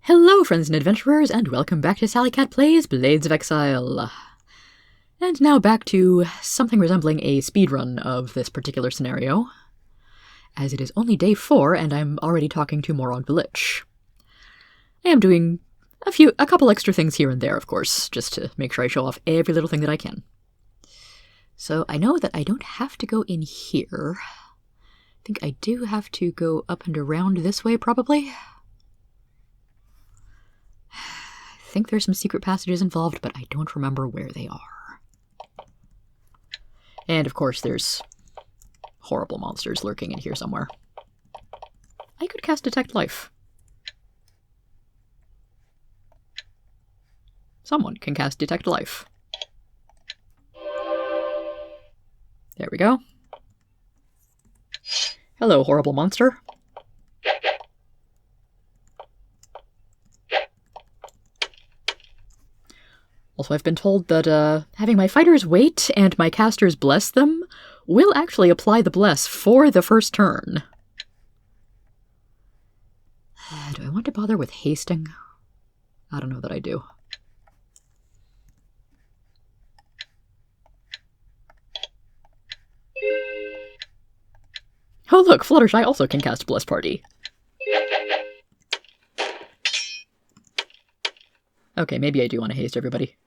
Hello, friends and adventurers, and welcome back to Sally Cat Plays Blades of Exile. And now back to something resembling a speedrun of this particular scenario, as it is only day 4 and I'm already talking to Morog the Lich. I am doing a couple extra things here and there, of course, just to make sure I show off every little thing that I can. So I know that I don't have to go in here. I think I do have to go up and around this way, probably. I think there's some secret passages involved, but I don't remember where they are. And of course there's horrible monsters lurking in here somewhere. I could cast Detect Life. Someone can cast Detect Life. There we go. Hello, horrible monster. Also, I've been told that having my fighters wait and my casters bless them will actually apply the bless for the first turn. Do I want to bother with hasting? I don't know that I do. Oh look, Fluttershy also can cast Bless Party. Okay, maybe I do want to haste everybody.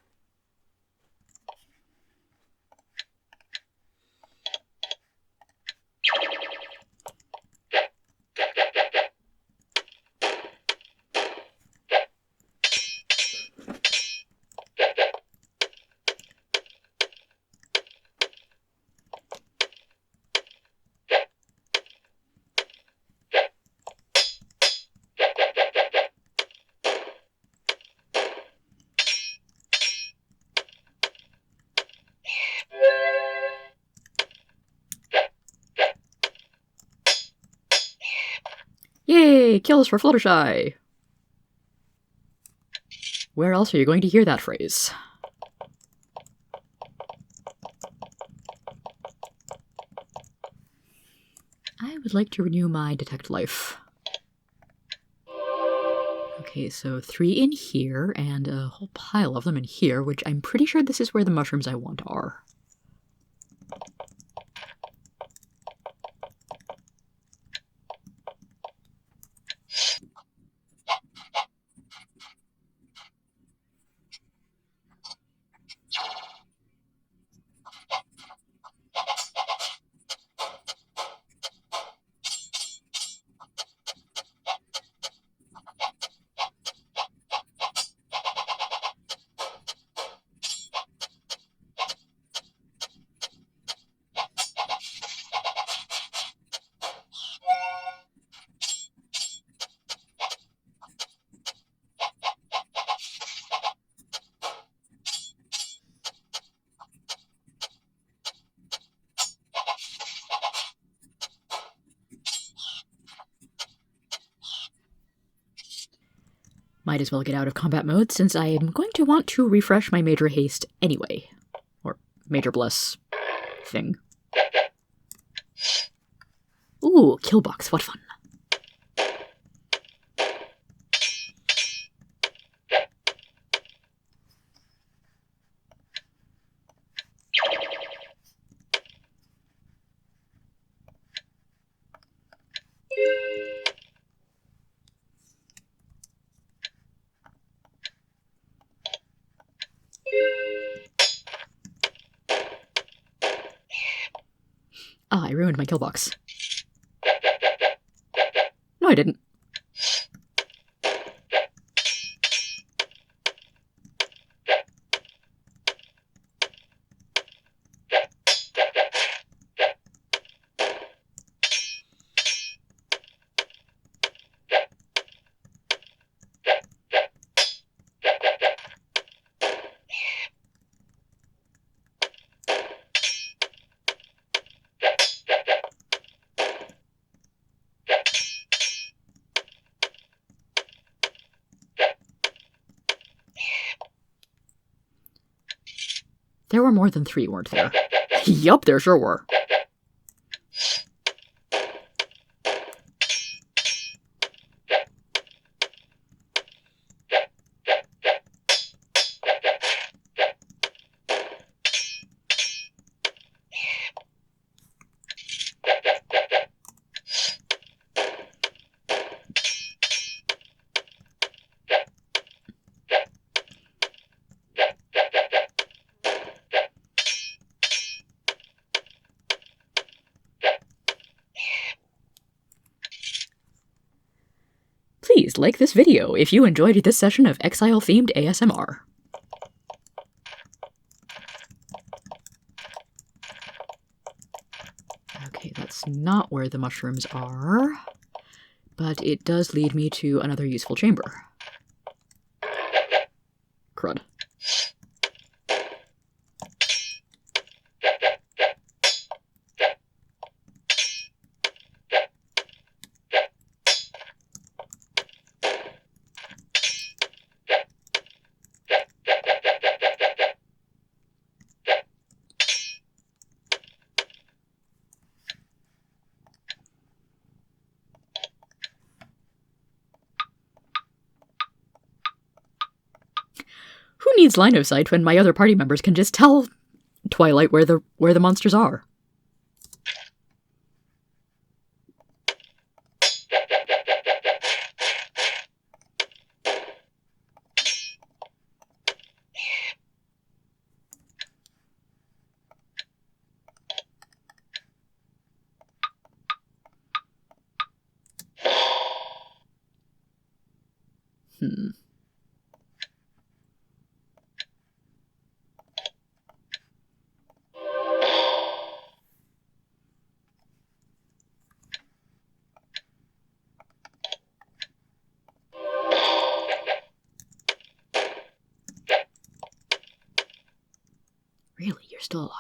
Yay! Kills for Fluttershy! Where else are you going to hear that phrase? I would like to renew my Detect Life. Okay, so 3 in here, and a whole pile of them in here, which I'm pretty sure this is where the mushrooms I want are. Might as well get out of combat mode, since I am going to want to refresh my Major Haste anyway. Or Major Bless thing. Ooh, kill box, what fun. Ah, I ruined my kill box. No, I didn't. There were more than 3, weren't there? Yup, there sure were. please like this video if you enjoyed this session of Exile-themed ASMR. Okay, that's not where the mushrooms are, but it does lead me to another useful chamber. Crud. Who needs line of sight when my other party members can just tell Twilight where the monsters are? Really? You're still alive?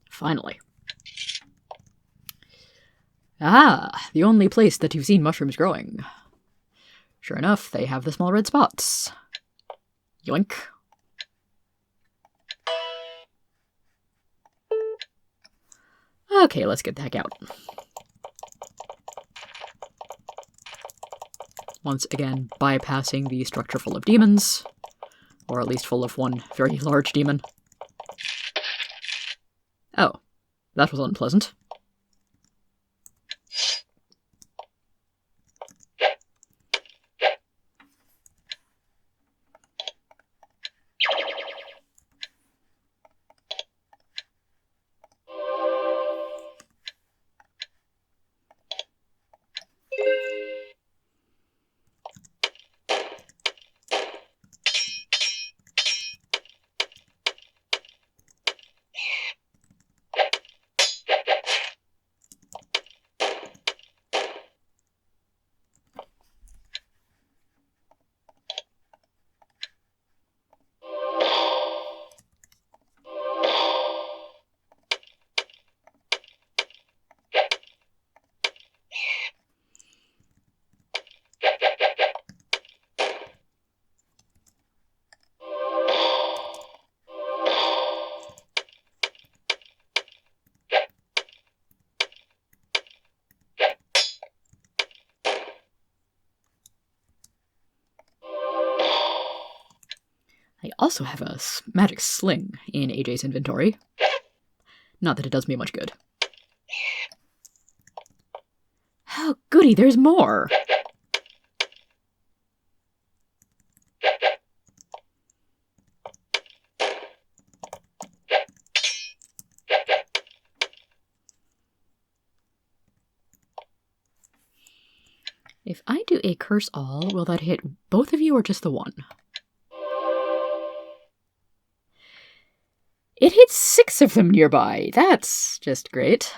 Finally. Ah, the only place that you've seen mushrooms growing. Sure enough, they have the small red spots. Yoink. Okay, let's get the heck out. Once again, bypassing the structure full of demons. Or at least full of one very large demon. Oh, that was unpleasant. I also have a magic sling in AJ's inventory. Not that it does me much good. Oh, goody, there's more! If I do a curse all, will that hit both of you or just the one? It hits 6 of them nearby. That's just great.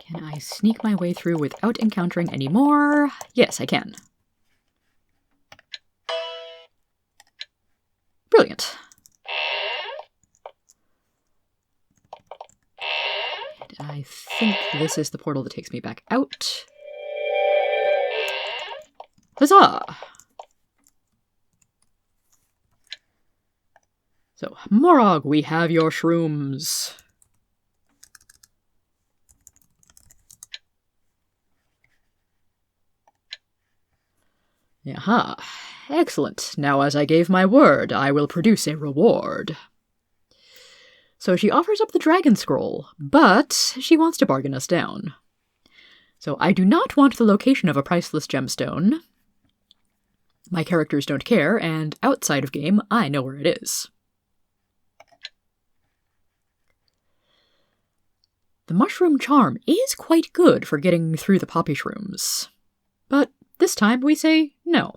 Can I sneak my way through without encountering any more? Yes, I can. Brilliant. I think this is the portal that takes me back out. Huzzah! So, Morog, we have your shrooms. Aha. Excellent. Now, as I gave my word, I will produce a reward. So she offers up the Dragon Scroll, but she wants to bargain us down. So I do not want the location of a priceless gemstone. My characters don't care, and outside of game, I know where it is. The mushroom charm is quite good for getting through the poppy shrooms, but this time we say no.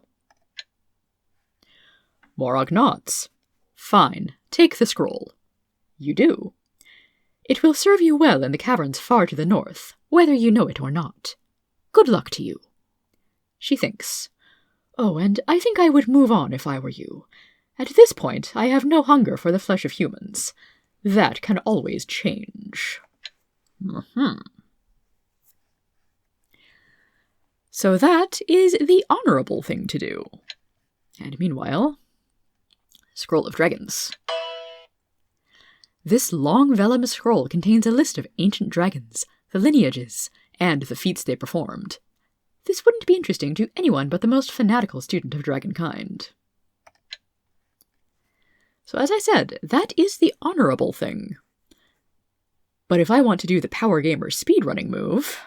Morog nods. Fine, take the scroll. You do. It will serve you well in the caverns far to the north, whether you know it or not. Good luck to you. She thinks. Oh, and I think I would move on if I were you. At this point, I have no hunger for the flesh of humans. That can always change. So that is the honorable thing to do. And meanwhile, Scroll of Dragons. This long vellum scroll contains a list of ancient dragons, the lineages, and the feats they performed. This wouldn't be interesting to anyone but the most fanatical student of dragonkind. So as I said, that is the honorable thing. But if I want to do the Power Gamer speedrunning move,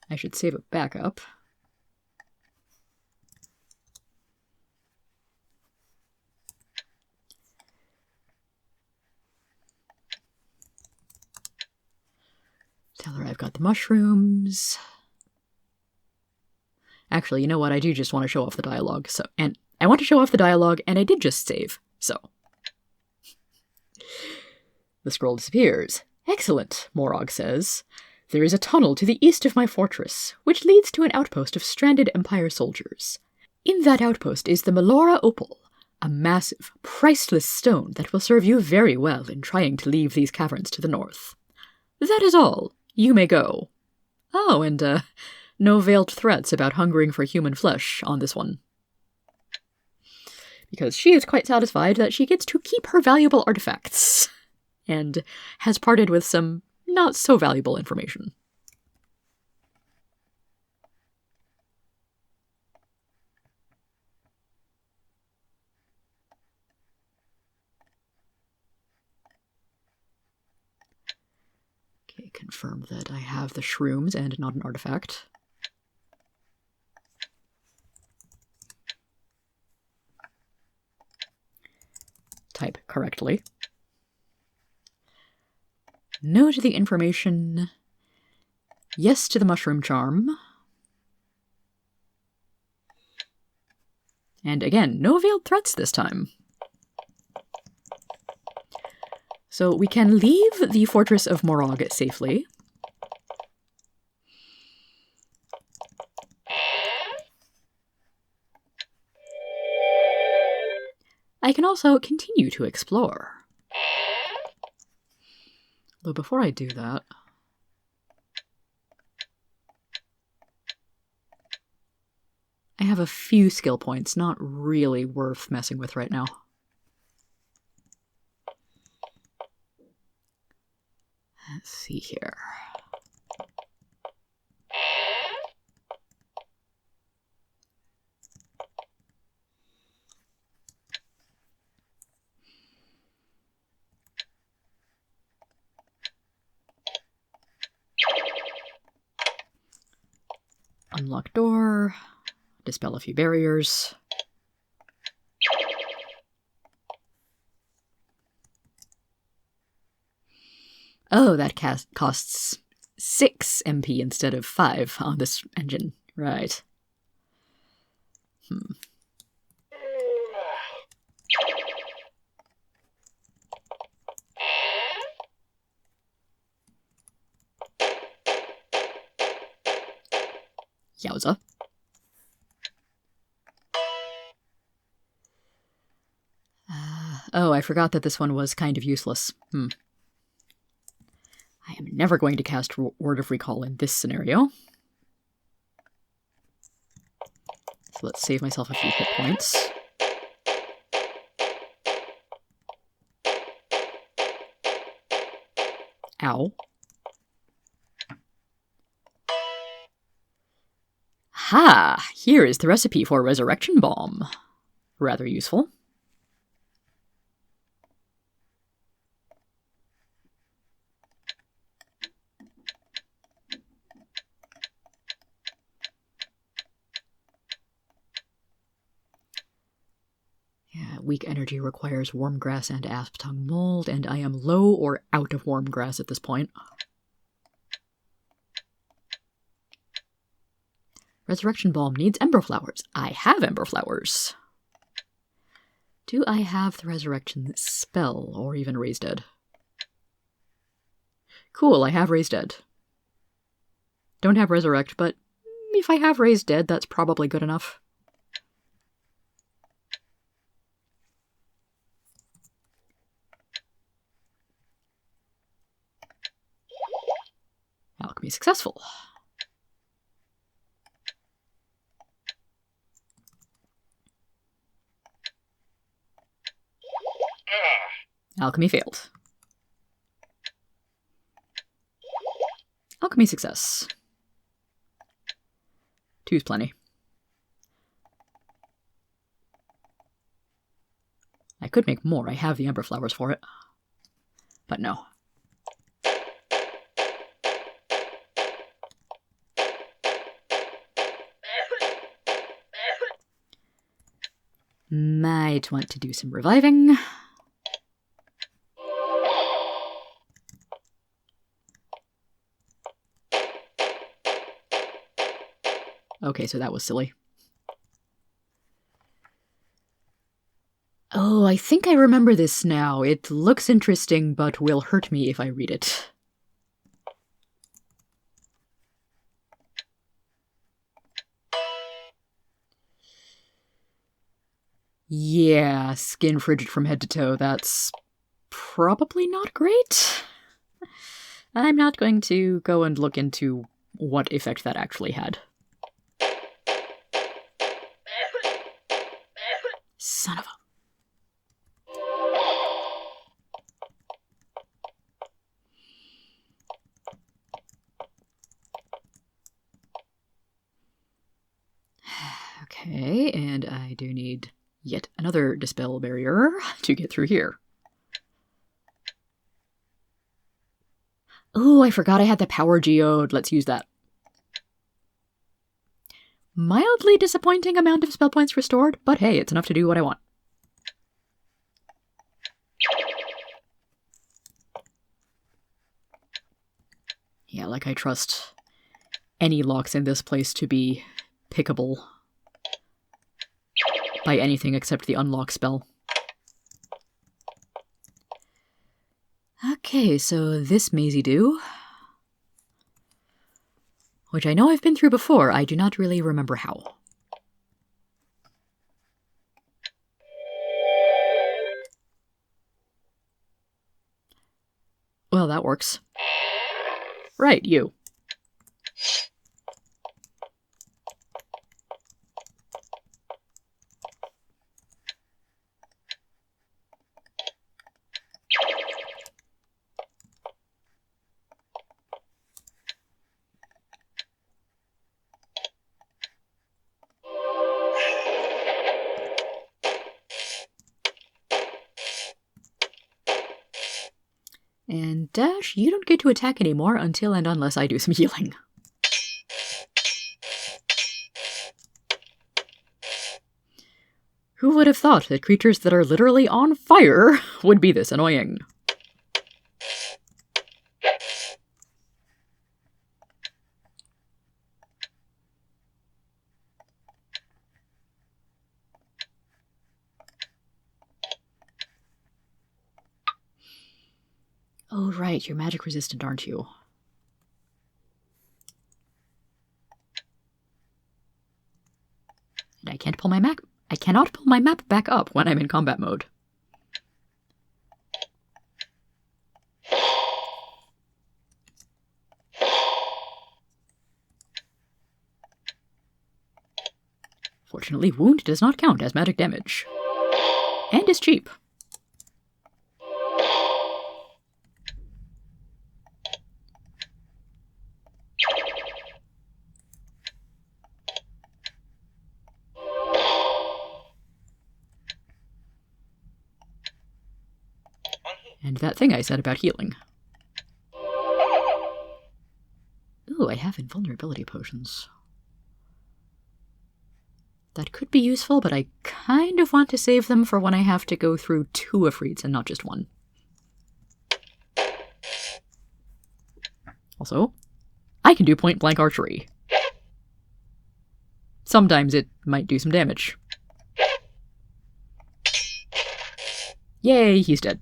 I should save a backup. Tell her I've got the mushrooms. Actually, you know what? I do just want to show off the dialogue. And I want to show off the dialogue, and I did just save, so. The scroll disappears. Excellent, Morog says. There is a tunnel to the east of my fortress, which leads to an outpost of stranded Empire soldiers. In that outpost is the Melora Opal, a massive, priceless stone that will serve you very well in trying to leave these caverns to the north. That is all. You may go. Oh, and, no veiled threats about hungering for human flesh on this one. Because she is quite satisfied that she gets to keep her valuable artifacts, and has parted with some not-so-valuable information. Okay, confirm that I have the shrooms and not an artifact. Type correctly. No to the information. Yes to the mushroom charm. And again, no veiled threats this time. So we can leave the fortress of Morog safely. I can also continue to explore. Though before I do that, I have a few skill points not really worth messing with right now. Let's see here. Unlock door, dispel a few barriers. Oh, that costs 6 MP instead of 5 on this engine. Right. Yowza. Oh, I forgot that this one was kind of useless. I am never going to cast Word of Recall in this scenario. So let's save myself a few hit points. Ow. Ha! Here is the recipe for Resurrection Bomb. Rather useful. Yeah, weak energy requires warm grass and asp tongue mold, and I am low or out of warm grass at this point. Resurrection Balm needs Ember Flowers. I have Ember Flowers. Do I have the Resurrection spell, or even Raise Dead? Cool, I have Raise Dead. Don't have Resurrect, but if I have Raise Dead, that's probably good enough. Alchemy successful. Alchemy failed. Alchemy success. 2's plenty. I could make more. I have the Ember Flowers for it. But no. Might want to do some reviving. Okay, so that was silly. Oh, I think I remember this now. It looks interesting, but will hurt me if I read it. Yeah, skin frigid from head to toe. That's probably not great. I'm not going to go and look into what effect that actually had. Son of a... Okay, and I do need yet another Dispel Barrier to get through here. Oh, I forgot I had the Power Geode. Let's use that. Mildly disappointing amount of spell points restored, but hey, it's enough to do what I want. Yeah, like I trust any locks in this place to be pickable by anything except the unlock spell. Okay, so this Maisie do, which I know I've been through before, I do not really remember how. Well, that works. Right, you. And Dash, you don't get to attack anymore until and unless I do some healing. Who would have thought that creatures that are literally on fire would be this annoying? Oh, right, you're magic resistant, aren't you? And I can't pull my map. I cannot pull my map back up when I'm in combat mode. Unfortunately, wound does not count as magic damage. And is cheap. And that thing I said about healing. Ooh, I have invulnerability potions. That could be useful, but I kind of want to save them for when I have to go through 2 Afrits and not just 1. Also, I can do point-blank archery. Sometimes it might do some damage. Yay, he's dead.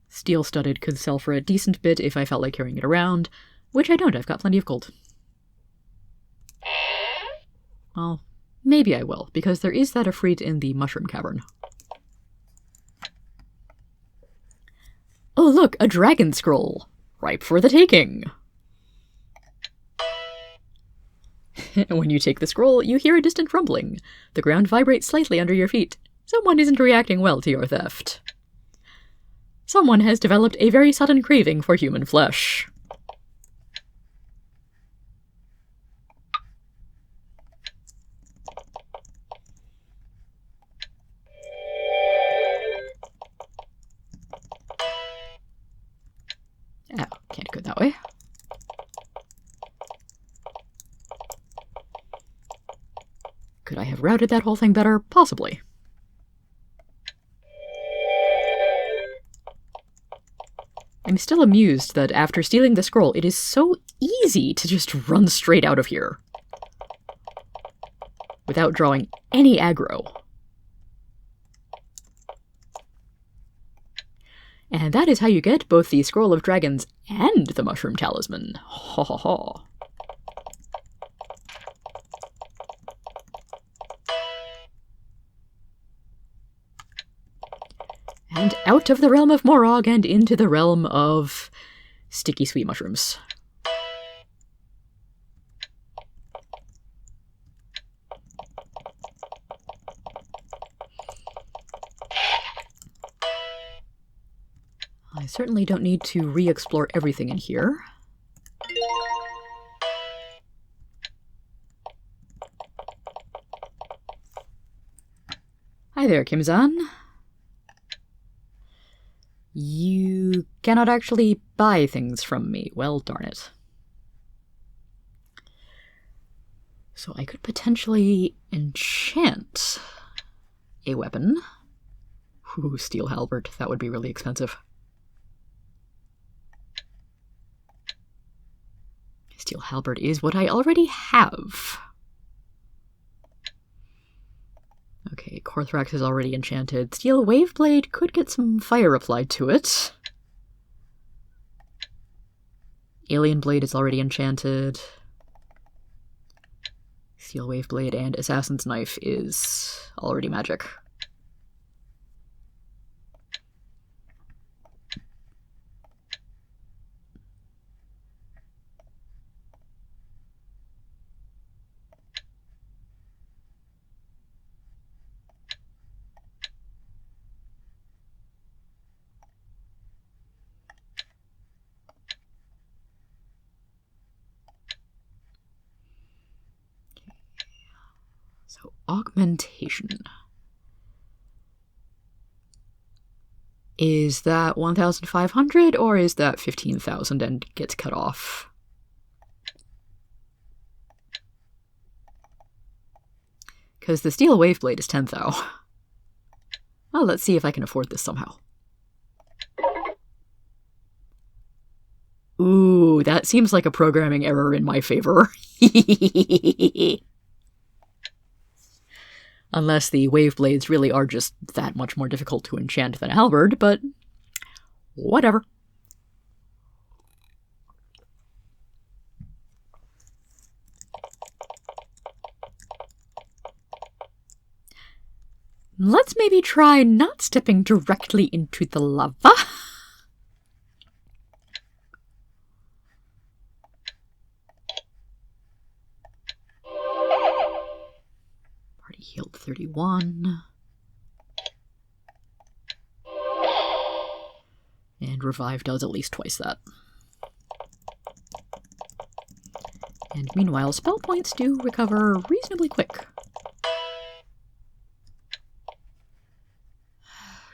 Steel-studded could sell for a decent bit if I felt like carrying it around, which I don't. I've got plenty of gold. Well, maybe I will, because there is that Ifrit in the Mushroom Cavern. Oh look, a dragon scroll! Ripe for the taking! When you take the scroll, you hear a distant rumbling. The ground vibrates slightly under your feet. Someone isn't reacting well to your theft. Someone has developed a very sudden craving for human flesh. Oh, can't go that way. Could I have routed that whole thing better? Possibly. I'm still amused that after stealing the scroll, it is so easy to just run straight out of here. Without drawing any aggro. And that is how you get both the Scroll of Dragons and the Mushroom Talisman. Ha ha ha. And out of the realm of Morog and into the realm of sticky sweet mushrooms. I certainly don't need to re-explore everything in here. Hi there, Kim-san. You cannot actually buy things from me. Well, darn it. So I could potentially enchant a weapon. Ooh, steel halberd. That would be really expensive. Steel halberd is what I already have. Okay, Korthrax is already enchanted. Steel Waveblade could get some fire applied to it. Alien Blade is already enchanted. Steel Waveblade and Assassin's Knife is already magic. So, augmentation. Is that 1,500 or is that 15,000 and gets cut off? Because the Steel Waveblade is 10,000. Well, let's see if I can afford this somehow. Ooh, that seems like a programming error in my favor. Unless the Waveblades really are just that much more difficult to enchant than a halberd, but whatever. Let's maybe try not stepping directly into the lava. Healed 31. And revive does at least twice that. And meanwhile, spell points do recover reasonably quick.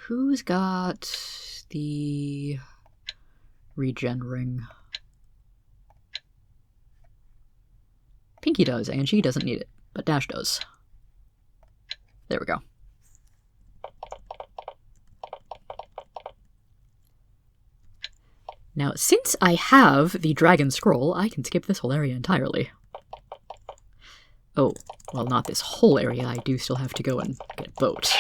Who's got the regen ring? Pinky does, and she doesn't need it, but Dash does. There we go. Now, since I have the Dragon Scroll, I can skip this whole area entirely. Oh, well, not this whole area. I do still have to go and get a boat.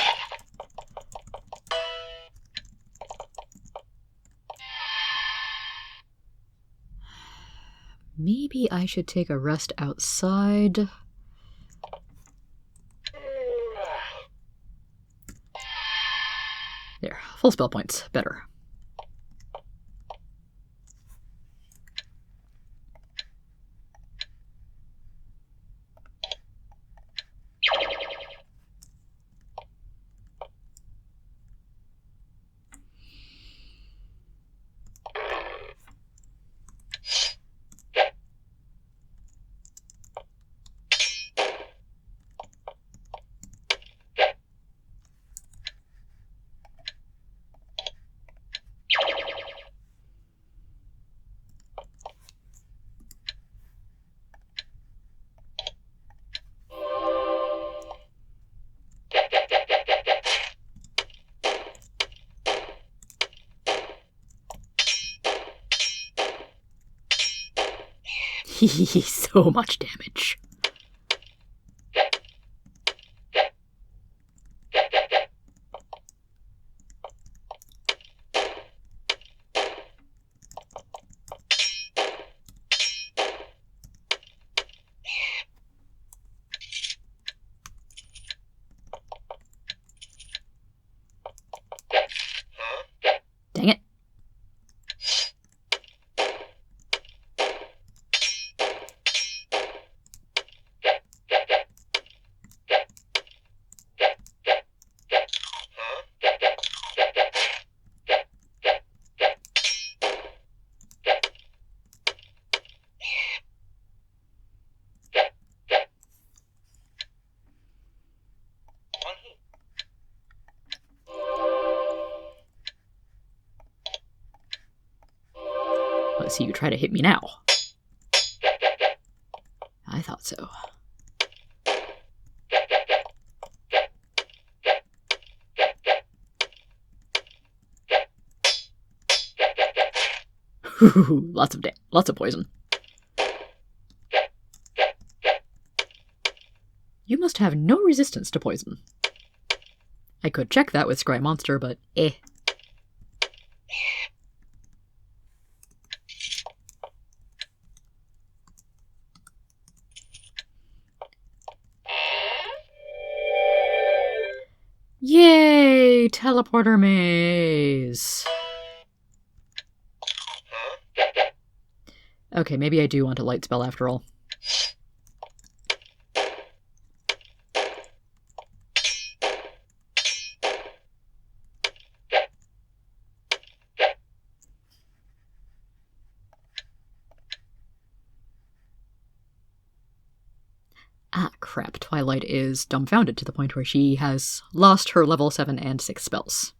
Maybe I should take a rest outside. There, full spell points. Better. So much damage. Dang it. Let's see you try to hit me now. I thought so. Lots of poison. You must have no resistance to poison. I could check that with Scry Monster, but eh. Yay! Teleporter maze! Okay, maybe I do want a light spell after all. Ah, crap. Twilight is dumbfounded to the point where she has lost her level 7 and 6 spells.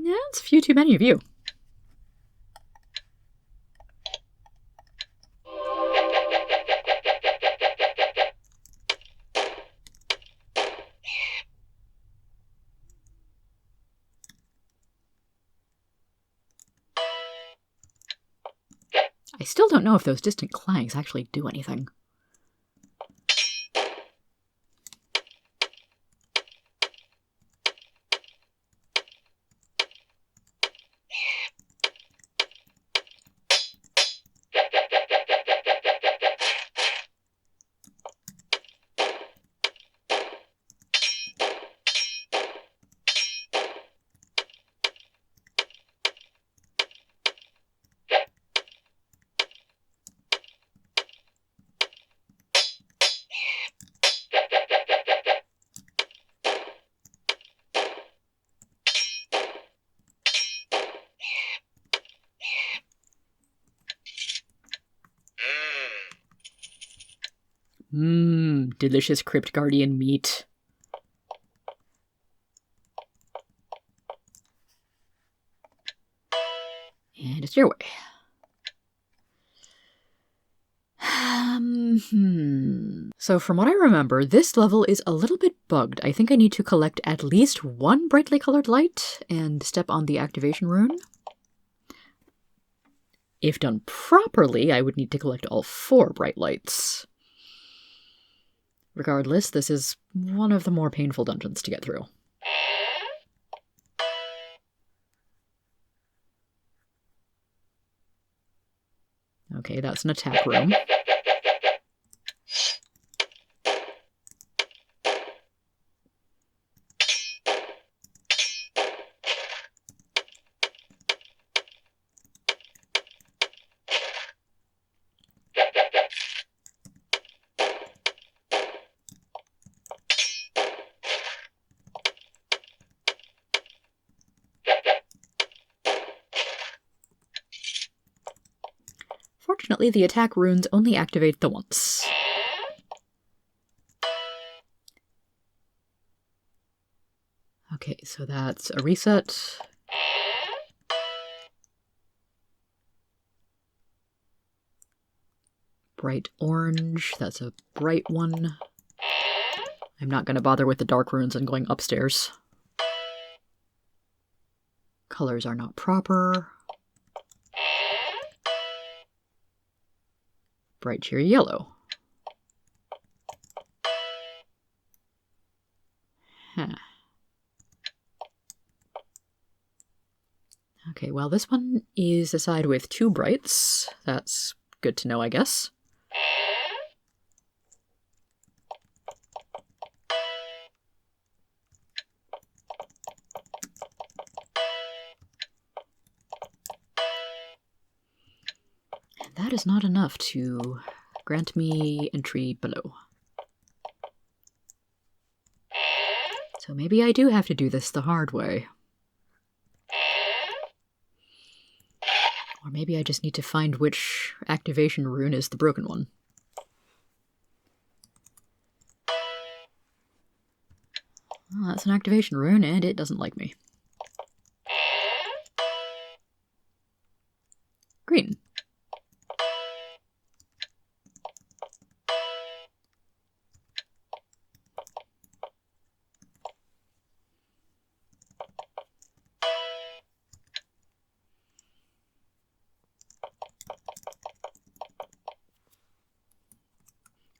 That's a few too many of you. I still don't know if those distant clangs actually do anything. Delicious Crypt Guardian meat. And a stairway. So from what I remember, this level is a little bit bugged. I think I need to collect at least one brightly colored light and step on the activation rune. If done properly, I would need to collect all 4 bright lights. Regardless, this is one of the more painful dungeons to get through. Okay, that's an attack room. Fortunately, the attack runes only activate the once. Okay, so that's a reset. Bright orange, that's a bright one. I'm not going to bother with the dark runes and going upstairs. Colors are not proper. Bright cheery yellow. Huh. Okay, well this one is a side with 2 brights. That's good to know, I guess. And that is not enough to grant me entry below. So maybe I do have to do this the hard way. Or maybe I just need to find which activation rune is the broken one. Well, that's an activation rune, and it doesn't like me. Green.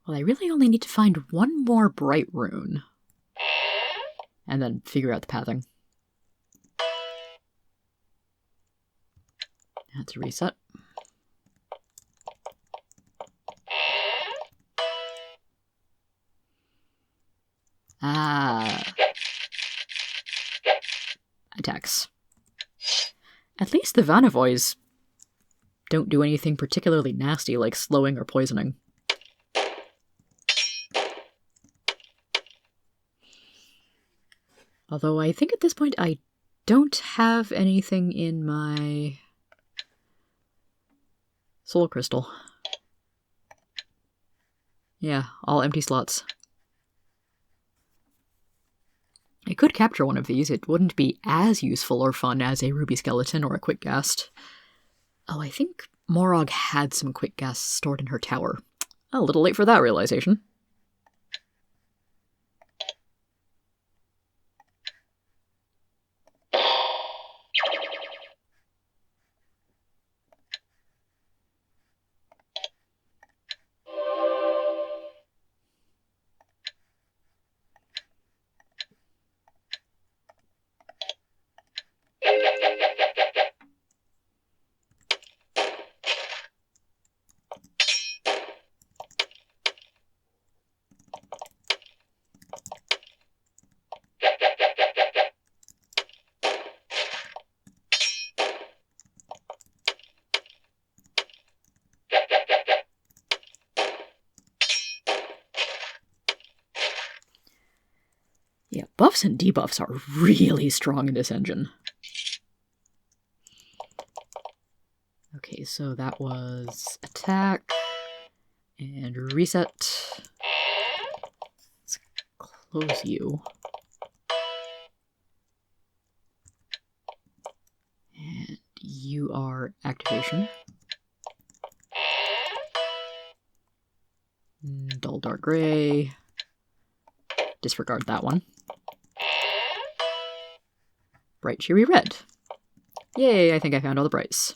Well, I really only need to find one more bright rune. And then figure out the pathing. That's a reset. Attacks. At least the Vanavoys don't do anything particularly nasty like slowing or poisoning. Although I think at this point I don't have anything in my soul crystal. Yeah, all empty slots. I could capture one of these. It wouldn't be as useful or fun as a ruby skeleton or a quick ghast. Oh, I think Morog had some quick ghasts stored in her tower. A little late for that realization. Yeah, buffs and debuffs are really strong in this engine. Okay, so that was attack and reset. Let's close you. And you are activation. Dull dark gray. Disregard that one. Bright cheery red. Yay, I think I found all the brights.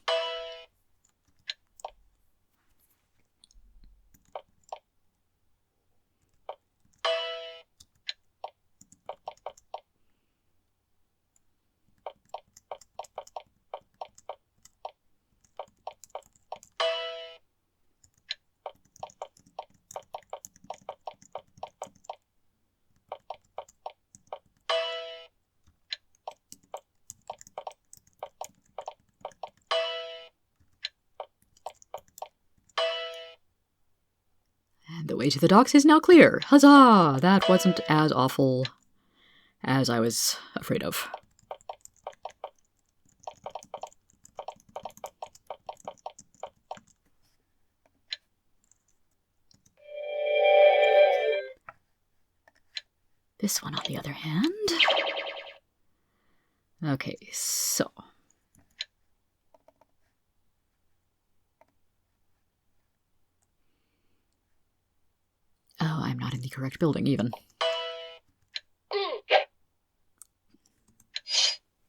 The way to the docks is now clear. Huzzah! That wasn't as awful as I was afraid of. This one, on the other hand... Okay, so... Oh, I'm not in the correct building, even.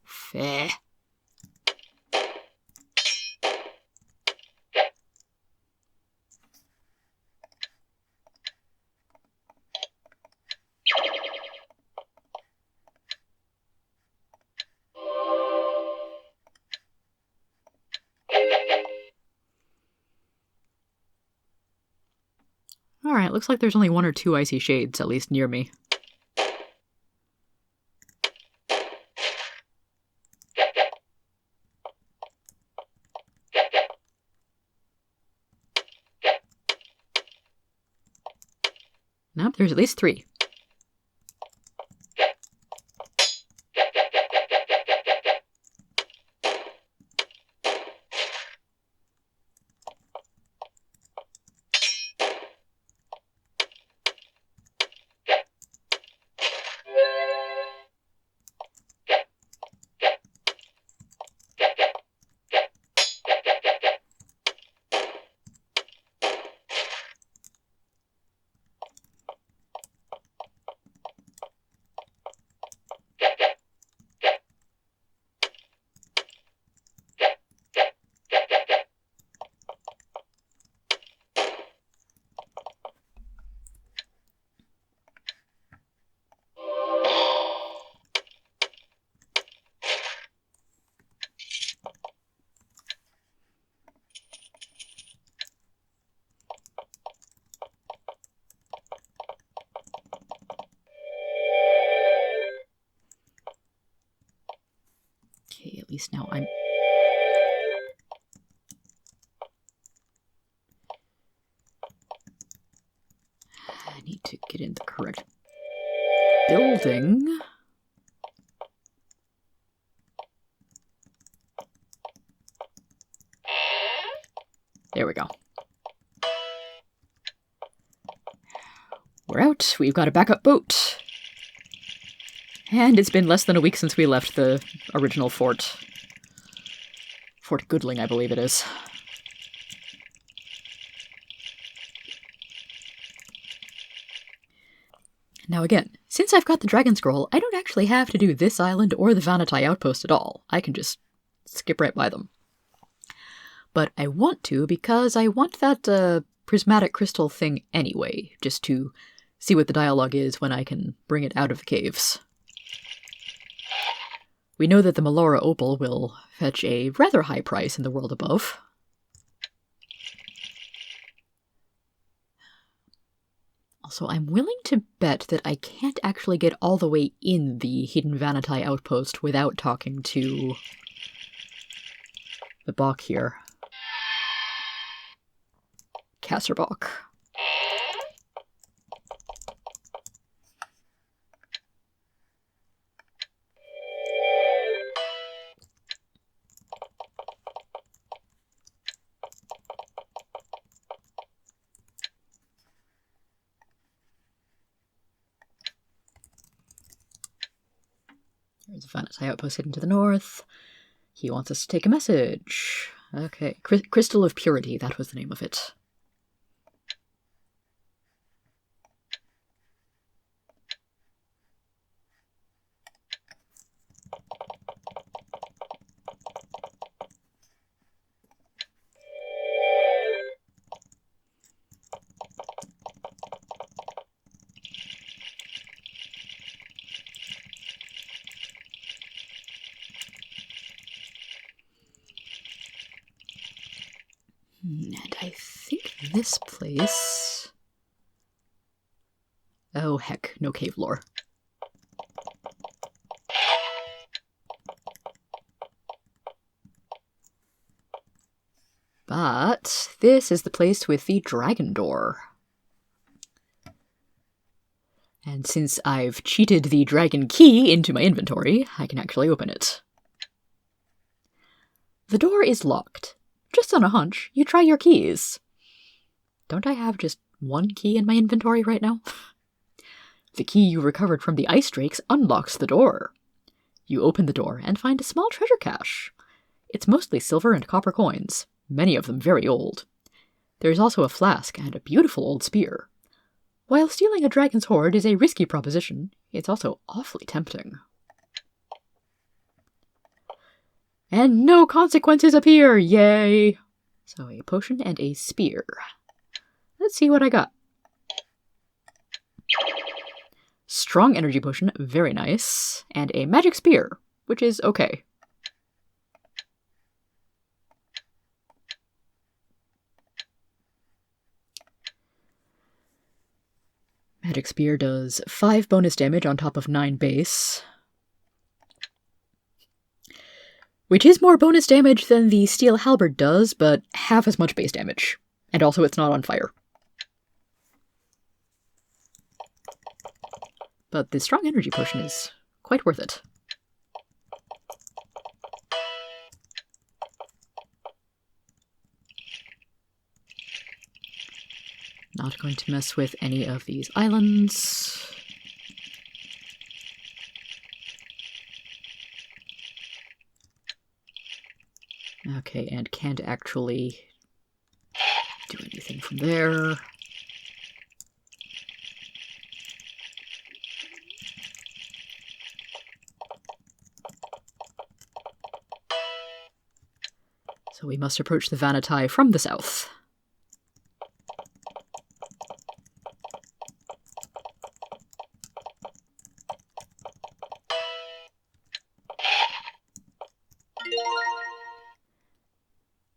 Fair. Alright, looks like there's only one or two icy shades, at least near me. Nope, there's at least three. Okay, at least now I'm... I need to get in the correct building. There we go. We're out. We've got a backup boat. And it's been less than a week since we left the original fort. Fort Goodling, I believe it is. Now again, since I've got the Dragon Scroll, I don't actually have to do this island or the Vanatai outpost at all. I can just skip right by them. But I want to because I want that prismatic crystal thing anyway, just to see what the dialogue is when I can bring it out of the caves. We know that the Melora Opal will fetch a rather high price in the world above. Also, I'm willing to bet that I can't actually get all the way in the Hidden Vanatai outpost without talking to the Bach here. Kasserbach. There's a Vanity outpost hidden to the north. He wants us to take a message. Okay, Crystal of Purity, that was the name of it. And I think this place... Oh heck, no cave lore. But this is the place with the dragon door. And since I've cheated the dragon key into my inventory, I can actually open it. The door is locked. Just on a hunch, you try your keys. Don't I have just one key in my inventory right now? The key you recovered from the ice drakes unlocks the door. You open the door and find a small treasure cache. It's mostly silver and copper coins, many of them very old. There's also a flask and a beautiful old spear. While stealing a dragon's hoard is a risky proposition, it's also awfully tempting. And no consequences appear! Yay! So a potion and a spear. Let's see what I got. Strong energy potion, very nice. And a magic spear, which is okay. Magic spear does 5 bonus damage on top of 9 base. Which is more bonus damage than the steel halberd does, but half as much base damage. And also it's not on fire. But the strong energy potion is quite worth it. Not going to mess with any of these islands. Okay, and can't actually do anything from there. So we must approach the Vanity from the south.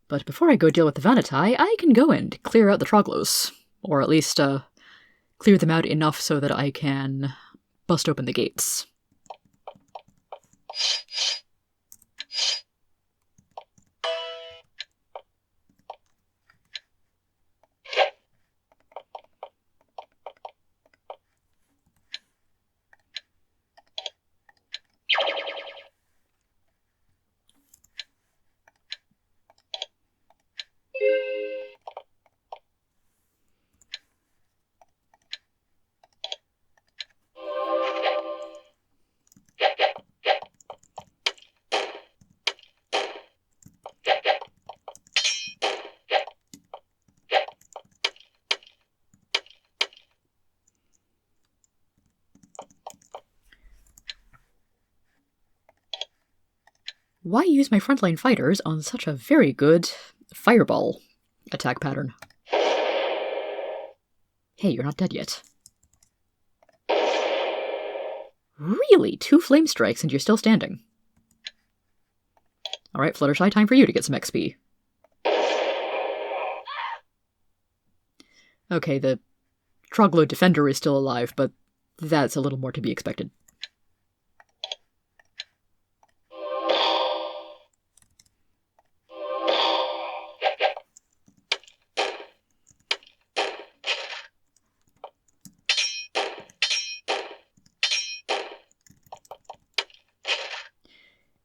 But before I go deal with the Vanity, I can go and clear out the Troglos. Or at least, clear them out enough so that I can bust open the gates. Why use my frontline fighters on such a very good fireball attack pattern? Hey, you're not dead yet. Really? 2 flame strikes and you're still standing. Alright, Fluttershy, time for you to get some XP. Okay, the Troglo Defender is still alive, but that's a little more to be expected.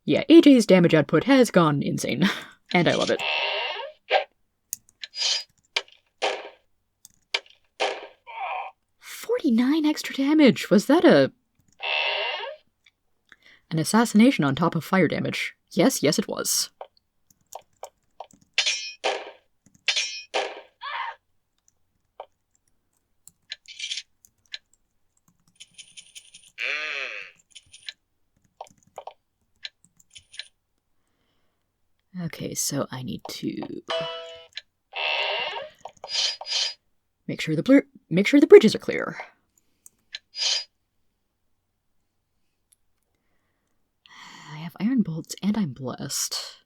Yeah, AJ's damage output has gone insane, and I love it. $49 extra damage! Was that a... An assassination on top of fire damage. Yes, yes it was. Okay, so I need to make sure the bridges are clear. I have iron bolts and I'm blessed.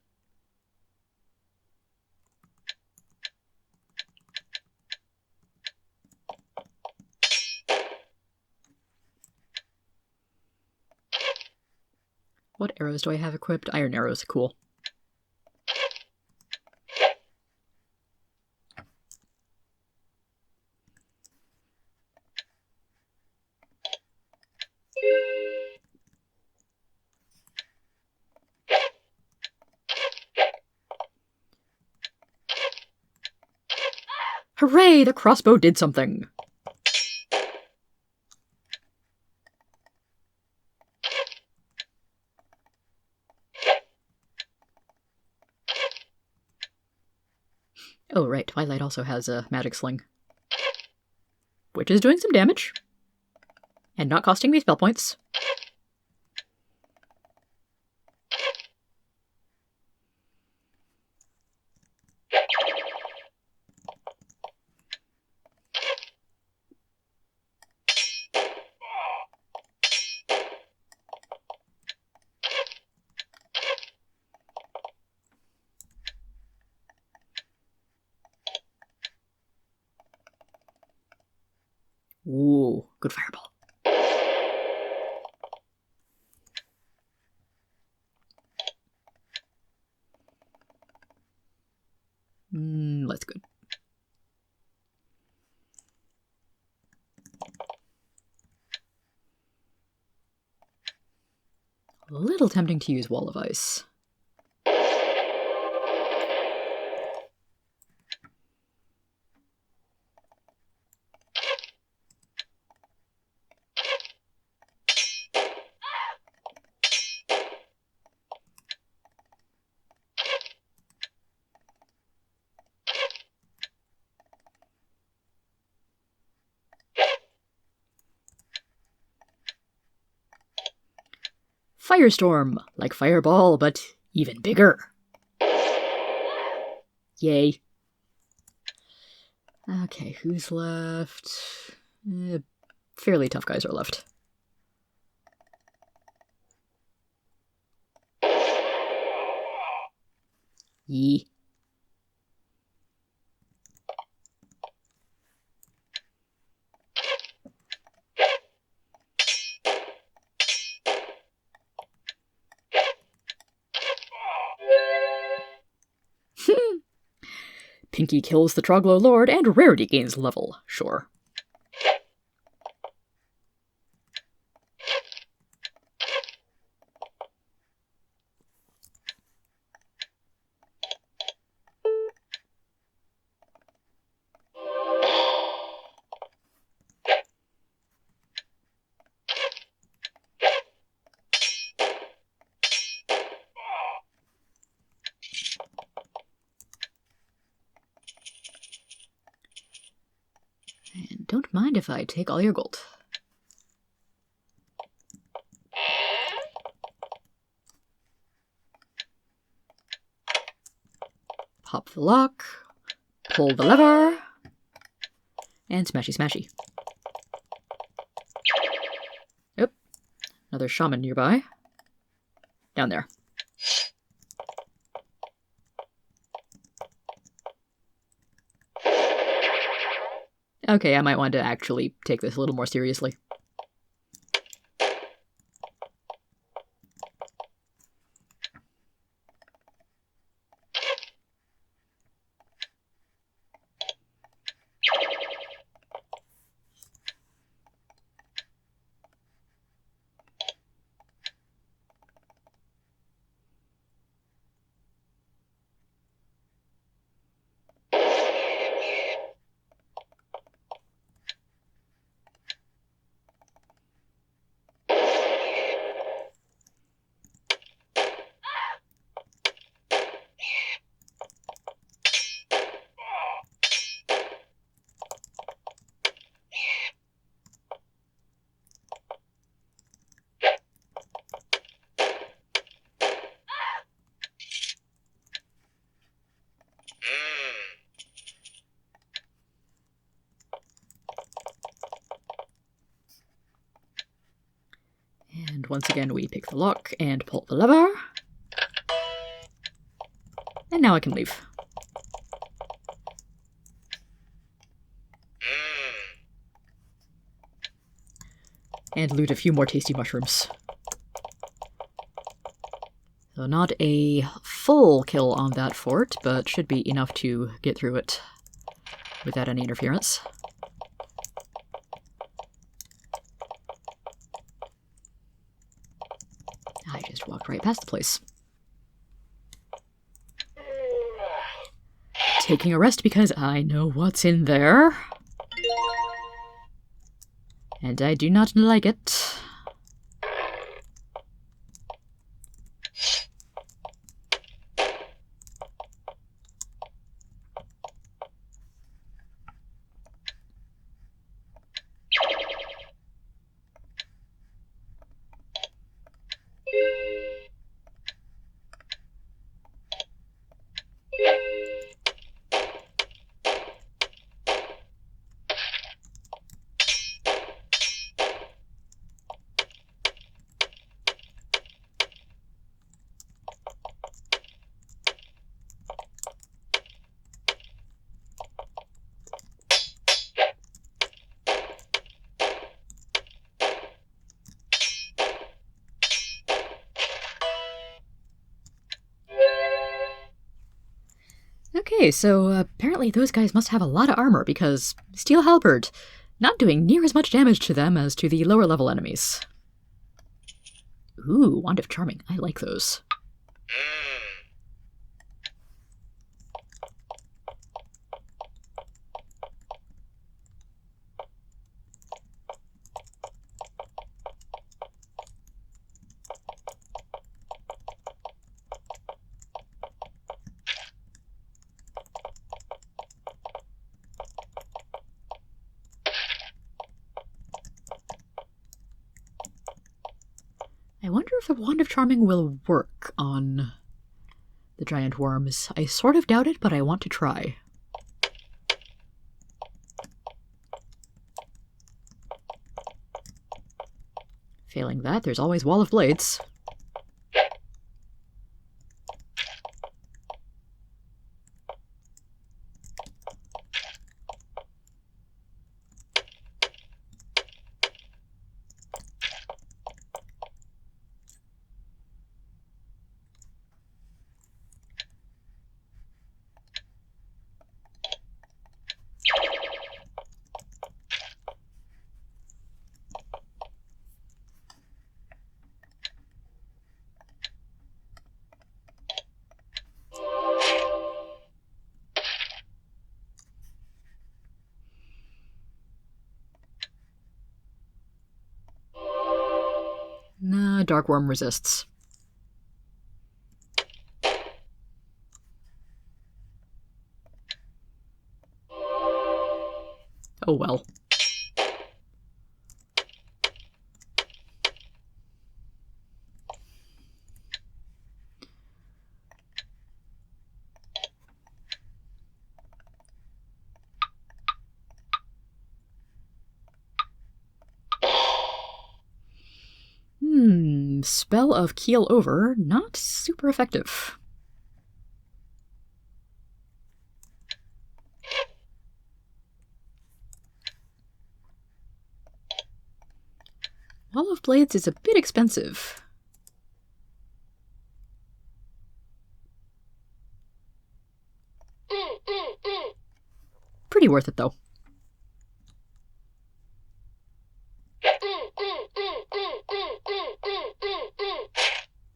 What arrows do I have equipped? Iron arrows, cool. Hooray! The crossbow did something! Oh, right, Twilight also has a magic sling. Which is doing some damage. And not costing me spell points. Ooh, good fireball. That's good. A little tempting to use Wall of Ice. Firestorm, like Fireball, but even bigger. Yay. Okay, who's left? Fairly tough guys are left. Yee. Pinky kills the Troglo Lord and Rarity gains level, sure. And don't mind if I take all your gold. Pop the lock, pull the lever, and smashy smashy. Yep, another shaman nearby. Down there. Okay, I might want to actually take this a little more seriously. And once again, we pick the lock and pull the lever. And now I can leave. And loot a few more tasty mushrooms. So not a full kill on that fort, but should be enough to get through it without any interference. I just walked right past the place. Taking a rest because I know what's in there. And I do not like it. Okay, so apparently those guys must have a lot of armor, because Steel Halberd, not doing near as much damage to them as to the lower level enemies. Ooh, Wand of Charming. I like those. I wonder if the Wand of Charming will work on the giant worms. I sort of doubt it, but I want to try. Failing that, there's always Wall of Blades. Nah, Dark Worm resists. Oh well. Spell of Keel Over, not super effective. Wall of Blades is a bit expensive. Pretty worth it, though.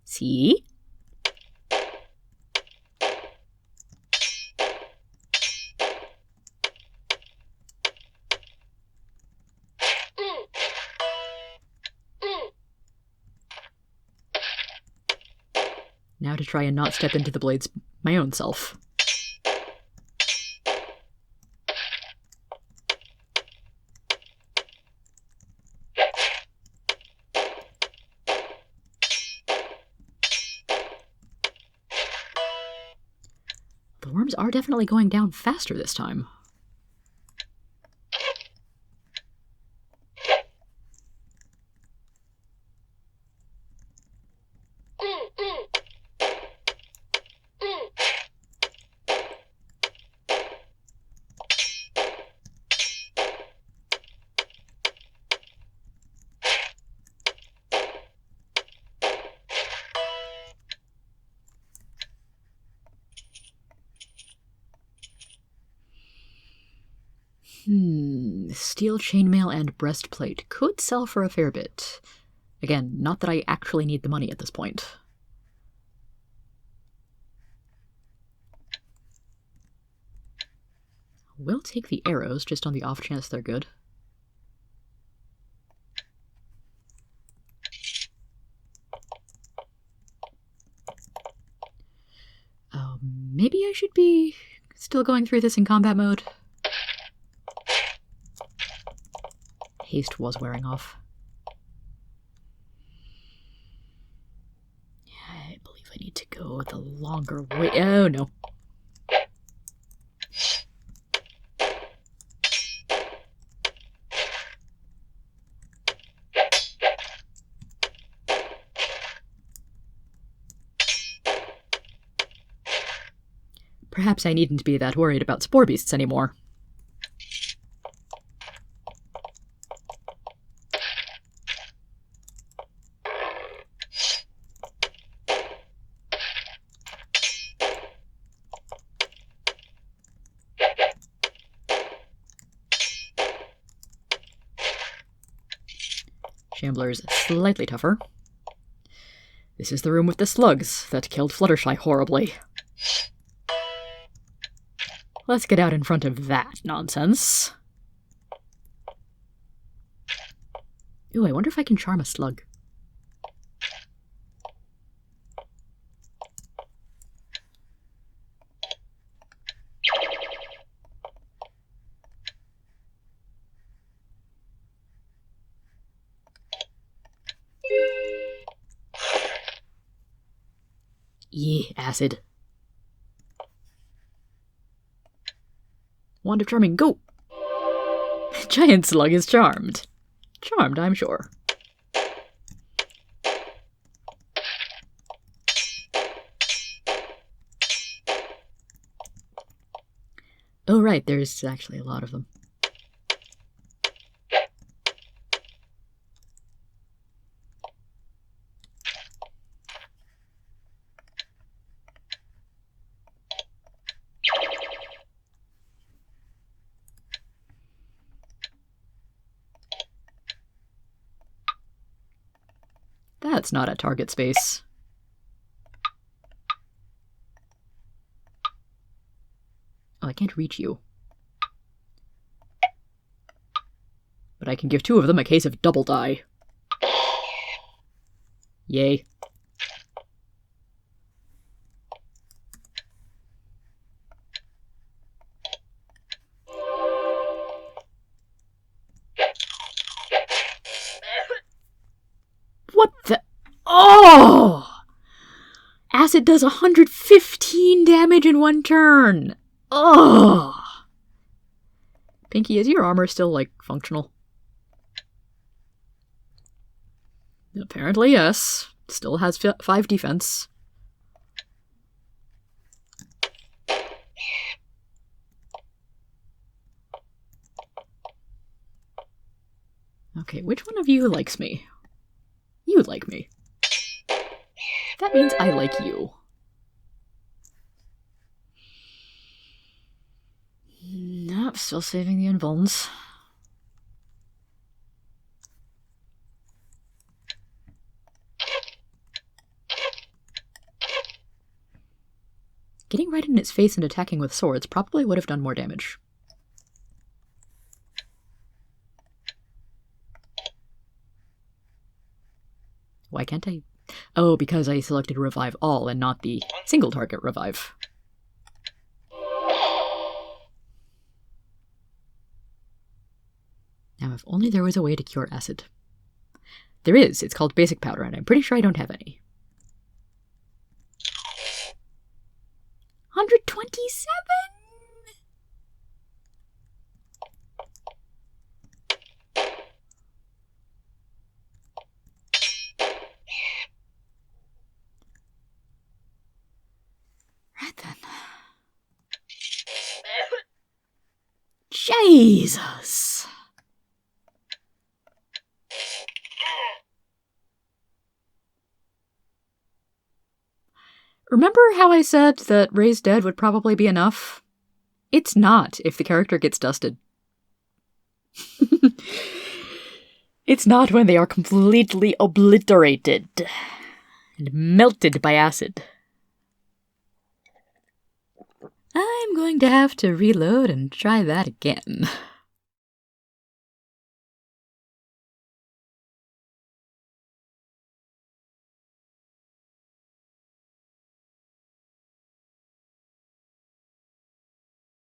See? Now to try and not step into the blades my own self. The worms are definitely going down faster this time. Steel chainmail and breastplate could sell for a fair bit. Again, not that I actually need the money at this point. We'll take the arrows, just on the off chance they're good. Maybe I should be still going through this in combat mode. Haste was wearing off. I believe I need to go the longer way. Oh, no. Perhaps I needn't be that worried about spore beasts anymore. Shambler's slightly tougher. This is the room with the slugs that killed Fluttershy horribly. Let's get out in front of that nonsense. Ooh, I wonder if I can charm a slug. Yeah, acid. Wand of Charming, go! Giant slug is charmed. Charmed, I'm sure. Oh right, there's actually a lot of them. That's not a target space. Oh, I can't reach you. But I can give two of them a case of double die. Yay. What the? Oh! Acid does 115 damage in one turn! Oh! Pinky, is your armor still, like, functional? Apparently, yes. Still has 5 defense. Okay, which one of you likes me? You like me. That means I like you. Nope, still saving the invulns. Getting right in its face and attacking with swords probably would have done more damage. Why can't I? Oh, because I selected Revive All and not the single target revive. Now, if only there was a way to cure acid. There is. It's called Basic Powder, and I'm pretty sure I don't have any. 127? Right then. Jesus! Remember how I said that Raise Dead would probably be enough? It's not if the character gets dusted. It's not when they are completely obliterated and melted by acid. I'm going to have to reload and try that again.